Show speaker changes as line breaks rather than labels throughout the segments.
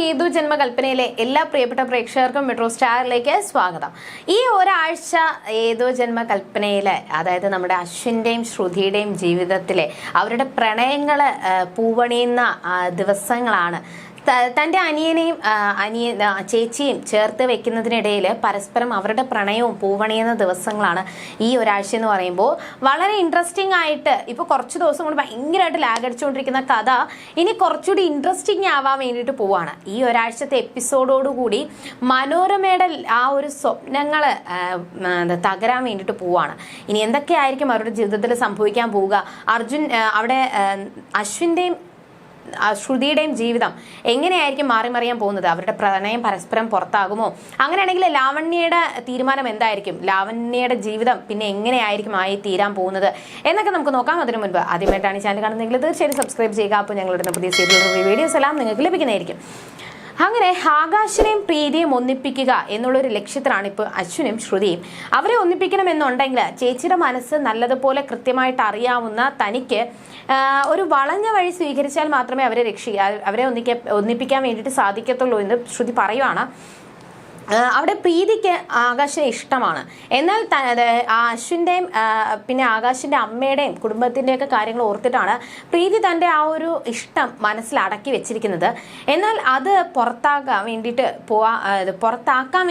ഏതു ജന്മകൽപ്പനയിലെ എല്ലാ പ്രിയപ്പെട്ട പ്രേക്ഷകർക്കും മെട്രോ സ്റ്റാറിലേക്ക് സ്വാഗതം. ഈ ഒരാഴ്ച ഏതു ജന്മകൽപ്പനയിലെ, അതായത് നമ്മുടെ അശ്വിന്റെയും ശ്രുതിയുടെയും ജീവിതത്തിലെ അവരുടെ പ്രണയങ്ങള് പൂവണിയുന്ന ദിവസങ്ങളാണ്. തൻ്റെ അനിയനെയും ചേച്ചിയും ചേർത്ത് വെക്കുന്നതിനിടയിൽ പരസ്പരം അവരുടെ പ്രണയവും പൂവണിയുന്ന ദിവസങ്ങളാണ് ഈ ഒരാഴ്ച എന്ന് പറയുമ്പോൾ. വളരെ ഇൻട്രസ്റ്റിംഗ് ആയിട്ട് ഇപ്പോൾ കുറച്ച് ദിവസം കൊണ്ട് ഭയങ്കരമായിട്ട് ലാഗ് അടിച്ചുകൊണ്ടിരിക്കുന്ന കഥ ഇനി കുറച്ചുകൂടി ഇൻട്രസ്റ്റിംഗ് ആവാൻ വേണ്ടിയിട്ട് പോവാണ്. ഈ ഒരാഴ്ചത്തെ എപ്പിസോഡോടുകൂടി മനോരമയുടെ ആ ഒരു സ്വപ്നങ്ങൾ തകരാൻ വേണ്ടിയിട്ട് പോവാണ്. ഇനി എന്തൊക്കെയായിരിക്കും അവരുടെ ജീവിതത്തിൽ സംഭവിക്കാൻ പോവുക? അവിടെ അശ്വിൻ്റെയും ശ്രുതിയുടെയും ജീവിതം എങ്ങനെയായിരിക്കും മാറിമറിയാൻ പോകുന്നത്? അവരുടെ പ്രണയം പരസ്പരം പുറത്താകുമോ? അങ്ങനെയാണെങ്കിൽ ലാവണ്യയുടെ തീരുമാനം എന്തായിരിക്കും? ലാവണ്യയുടെ ജീവിതം പിന്നെ എങ്ങനെയായിരിക്കും ആയി തീരാൻ പോകുന്നത് എന്നൊക്കെ നമുക്ക് നോക്കാം. അതിനു മുൻപ് ആദ്യമായിട്ടാണ് ചാനൽ കാണുന്നതെങ്കിൽ തീർച്ചയായും സബ്സ്ക്രൈബ് ചെയ്യുക. അപ്പോൾ ഞങ്ങളുടെ പുതിയ സീരിയൽ വീഡിയോസ് എല്ലാം നിങ്ങൾക്ക് ലഭിക്കുന്നതായിരിക്കും. അങ്ങനെ ആകാശിനെയും പ്രീതിയും ഒന്നിപ്പിക്കുക എന്നുള്ളൊരു ലക്ഷ്യത്തിലാണ് ഇപ്പോൾ അശ്വിനും ശ്രുതിയും. അവരെ ഒന്നിപ്പിക്കണമെന്നുണ്ടെങ്കിൽ ചേച്ചിയുടെ മനസ്സ് നല്ലതുപോലെ കൃത്യമായിട്ട് അറിയാവുന്ന തനിക്ക് ഒരു വളഞ്ഞ വഴി സ്വീകരിച്ചാൽ മാത്രമേ അവരെ ഒന്നിപ്പിക്കാൻ വേണ്ടിയിട്ട് സാധിക്കത്തുള്ളൂ എന്ന് ശ്രുതി പറയുവാണ്. അവിടെ പ്രീതിക്ക് ആകാശിനെ ഇഷ്ടമാണ്. എന്നാൽ അശ്വിൻ്റെയും പിന്നെ ആകാശിൻ്റെ അമ്മയുടെയും കുടുംബത്തിൻ്റെയൊക്കെ കാര്യങ്ങൾ ഓർത്തിട്ടാണ് പ്രീതി തൻ്റെ ആ ഒരു ഇഷ്ടം മനസ്സിൽ അടക്കി വെച്ചിരിക്കുന്നത്. എന്നാൽ അത് പുറത്താക്കാൻ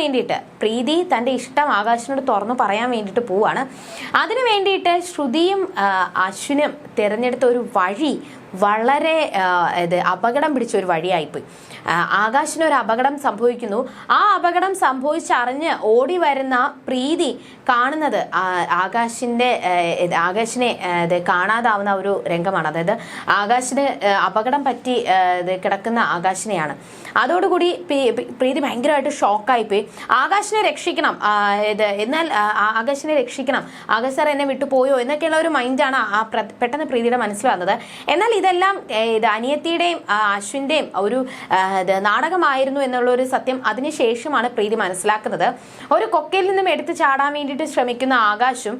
വേണ്ടിയിട്ട് പ്രീതി തൻ്റെ ഇഷ്ടം ആകാശിനോട് തുറന്നു പറയാൻ വേണ്ടിയിട്ട് പോവാണ്. അതിനു വേണ്ടിയിട്ട് ശ്രുതിയും അശ്വിനും തിരഞ്ഞെടുത്ത ഒരു വഴി വളരെ അപകടം പിടിച്ച ഒരു വഴിയായിപ്പോയി. ആകാശിനൊരു അപകടം സംഭവിക്കുന്നു. ആ അപകടം സംഭവിച്ചറിഞ്ഞ് ഓടി വരുന്ന പ്രീതി കാണുന്നത് ആകാശിനെ കാണാതാവുന്ന ഒരു രംഗമാണ്. അതായത് ആകാശിന് അപകടം പറ്റി കിടക്കുന്ന ആകാശിനെയാണ്. അതോടുകൂടി പ്രീതി ഭയങ്കരമായിട്ട് ഷോക്കായിപ്പോയി. ആകാശിനെ രക്ഷിക്കണം, എന്നാൽ ആകാശിനെ രക്ഷിക്കണം, ആകാശ് സാർ എന്നെ വിട്ടുപോയോ എന്നൊക്കെയുള്ള ഒരു മൈൻഡാണ് പെട്ടെന്ന് പ്രീതിയുടെ മനസ്സിൽ വന്നത്. എന്നാൽ ഇതെല്ലാം അനിയത്തിയുടെയും അശ്വിൻ്റെയും ഒരു നാടകമായിരുന്നു എന്നുള്ള ഒരു സത്യം അതിനുശേഷമാണ് പ്രീതി മനസ്സിലാക്കുന്നത്. ഒരു കൊക്കയിൽ നിന്നും എടുത്തു ചാടാൻ വേണ്ടിയിട്ട് ശ്രമിക്കുന്ന ആകാശും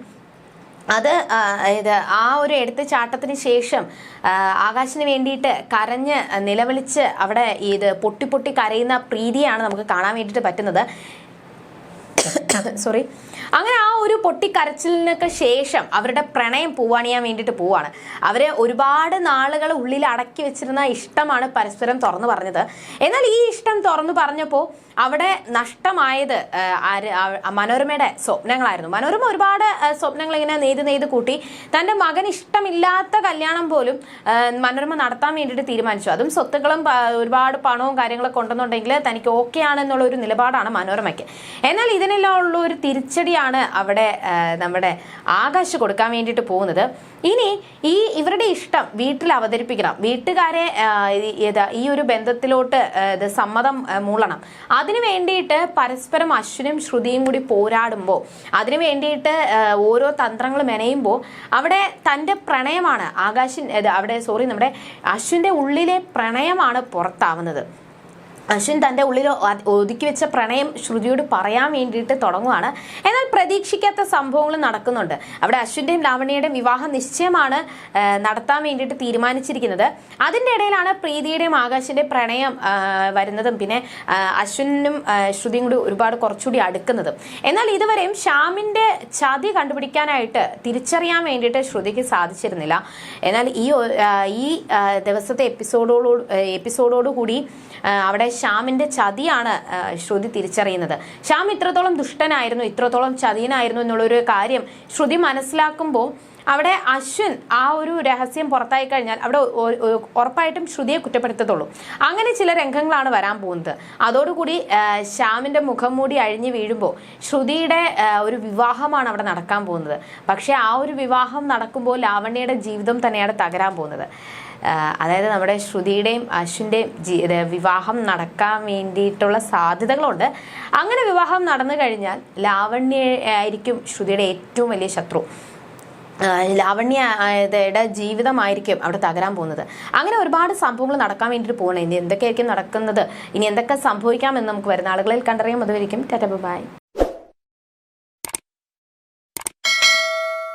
ആ ഒരു എടുത്ത് ചാട്ടത്തിന് ശേഷം ആകാശിന് വേണ്ടിയിട്ട് കരഞ്ഞ് നിലവിളിച്ച് അവിടെ പൊട്ടി പൊട്ടി കരയുന്ന പ്രീതിയാണ് നമുക്ക് കാണാൻ വേണ്ടിയിട്ട് പറ്റുന്നത്. സോറി. അങ്ങനെ ആ ഒരു പൊട്ടിക്കരച്ചിലിനൊക്കെ ശേഷം അവരുടെ പ്രണയം പൂവണിയാൻ വേണ്ടിയിട്ട് പോവാണ്. അവര് ഒരുപാട് നാളുകൾ ഉള്ളിൽ അടക്കി വെച്ചിരുന്ന ഇഷ്ടമാണ് പരസ്പരം തുറന്നു പറഞ്ഞത്. എന്നാൽ ഈ ഇഷ്ടം തുറന്നു പറഞ്ഞപ്പോൾ അവിടെ നഷ്ടമായത് മനോരമയുടെ സ്വപ്നങ്ങളായിരുന്നു. മനോരമ ഒരുപാട് സ്വപ്നങ്ങൾ ഇങ്ങനെ നെയ്ത് കൂട്ടി തൻ്റെ മകൻ ഇഷ്ടമില്ലാത്ത കല്യാണം പോലും മനോരമ നടത്താൻ വേണ്ടിയിട്ട് തീരുമാനിച്ചു. അതും സ്വത്തുക്കളും ഒരുപാട് പണവും കാര്യങ്ങളൊക്കെ ഉണ്ടെന്നുണ്ടെങ്കിൽ തനിക്ക് ഓക്കെ ആണെന്നുള്ള ഒരു നിലപാടാണ് മനോരമയ്ക്ക്. എന്നാൽ ഇതിനെല്ലാം ഉള്ള ഒരു തിരിച്ചടിയാണ് അവിടെ നമ്മുടെ ആകാശ് കൊടുക്കാൻ വേണ്ടിയിട്ട് പോകുന്നത്. ഇനി ഇവരുടെ ഇഷ്ടം വീട്ടിൽ അവതരിപ്പിക്കണം, വീട്ടുകാരെ ഈ ഒരു ബന്ധത്തിലോട്ട് സമ്മതം മൂളണം. അതിനു വേണ്ടിയിട്ട് പരസ്പരം അശ്വിനും ശ്രുതിയും കൂടി പോരാടുമ്പോൾ, അതിനു വേണ്ടിയിട്ട് ഓരോ തന്ത്രങ്ങൾ മെനയുമ്പോൾ അവിടെ തൻ്റെ പ്രണയമാണ് നമ്മുടെ അശ്വിൻ്റെ ഉള്ളിലെ പ്രണയമാണ് പുറത്താവുന്നത്. അശ്വിൻ തൻ്റെ ഉള്ളിൽ ഒതുക്കി വെച്ച പ്രണയം ശ്രുതിയോട് പറയാൻ വേണ്ടിയിട്ട് തുടങ്ങുവാണ്. എന്നാൽ പ്രതീക്ഷിക്കാത്ത സംഭവങ്ങൾ നടക്കുന്നുണ്ട്. അവിടെ അശ്വിൻ്റെയും ലാവണ്യയുടെയും വിവാഹ നിശ്ചയമാണ് നടത്താൻ വേണ്ടിയിട്ട് തീരുമാനിച്ചിരിക്കുന്നത്. അതിൻ്റെ ഇടയിലാണ് പ്രീതിയുടെയും ആകാശിൻ്റെ പ്രണയം വരുന്നതും പിന്നെ അശ്വിനും ശ്രുതിയും കൂടി കുറച്ചുകൂടി അടുക്കുന്നതും. എന്നാൽ ഇതുവരെയും ശ്യാമിൻ്റെ ചതി കണ്ടുപിടിക്കാനായിട്ട് തിരിച്ചറിയാൻ വേണ്ടിയിട്ട് ശ്രുതിക്ക് സാധിച്ചിരുന്നില്ല. എന്നാൽ ഈ ദിവസത്തെ എപ്പിസോഡോടുകൂടി അവിടെ ശ്യാമിന്റെ ചതിയാണ് ശ്രുതി തിരിച്ചറിയുന്നത്. ശ്യാം ഇത്രത്തോളം ദുഷ്ടനായിരുന്നു, ഇത്രത്തോളം ചതിയനായിരുന്നു എന്നുള്ളൊരു കാര്യം ശ്രുതി മനസ്സിലാക്കുമ്പോൾ അവിടെ അശ്വിൻ ആ ഒരു രഹസ്യം പുറത്തായി കഴിഞ്ഞാൽ അവിടെ ഉറപ്പായിട്ടും ശ്രുതിയെ കുറ്റപ്പെടുത്തത്തുള്ളൂ. അങ്ങനെ ചില രംഗങ്ങളാണ് വരാൻ പോകുന്നത്. അതോടുകൂടി ശ്യാമിന്റെ മുഖം മൂടി അഴിഞ്ഞു വീഴുമ്പോൾ ശ്രുതിയുടെ ഒരു വിവാഹമാണ് അവിടെ നടക്കാൻ പോകുന്നത്. പക്ഷെ ആ ഒരു വിവാഹം നടക്കുമ്പോൾ ലാവണ്യയുടെ ജീവിതം തന്നെയാണ് തകരാൻ പോകുന്നത്. അതായത് നമ്മുടെ ശ്രുതിയുടെയും അശ്വിൻ്റെയും വിവാഹം നടക്കാൻ വേണ്ടിയിട്ടുള്ള സാധ്യതകളുണ്ട്. അങ്ങനെ വിവാഹം നടന്നു കഴിഞ്ഞാൽ ലാവണ്യ ആയിരിക്കും ശ്രുതിയുടെ ഏറ്റവും വലിയ ശത്രു. ലാവണ്യയുടെ ജീവിതമായിരിക്കും അവിടെ തകരാൻ പോകുന്നത്. അങ്ങനെ ഒരുപാട് സംഭവങ്ങൾ നടക്കാൻ വേണ്ടിയിട്ട് പോകണം. ഇനി എന്തൊക്കെയായിരിക്കും നടക്കുന്നത്, ഇനി എന്തൊക്കെ സംഭവിക്കാമെന്ന് നമുക്ക് വരുന്ന ആളുകളിൽ കണ്ടറിയാം. അതുവരെയും ടാറ്റാ ബൈ.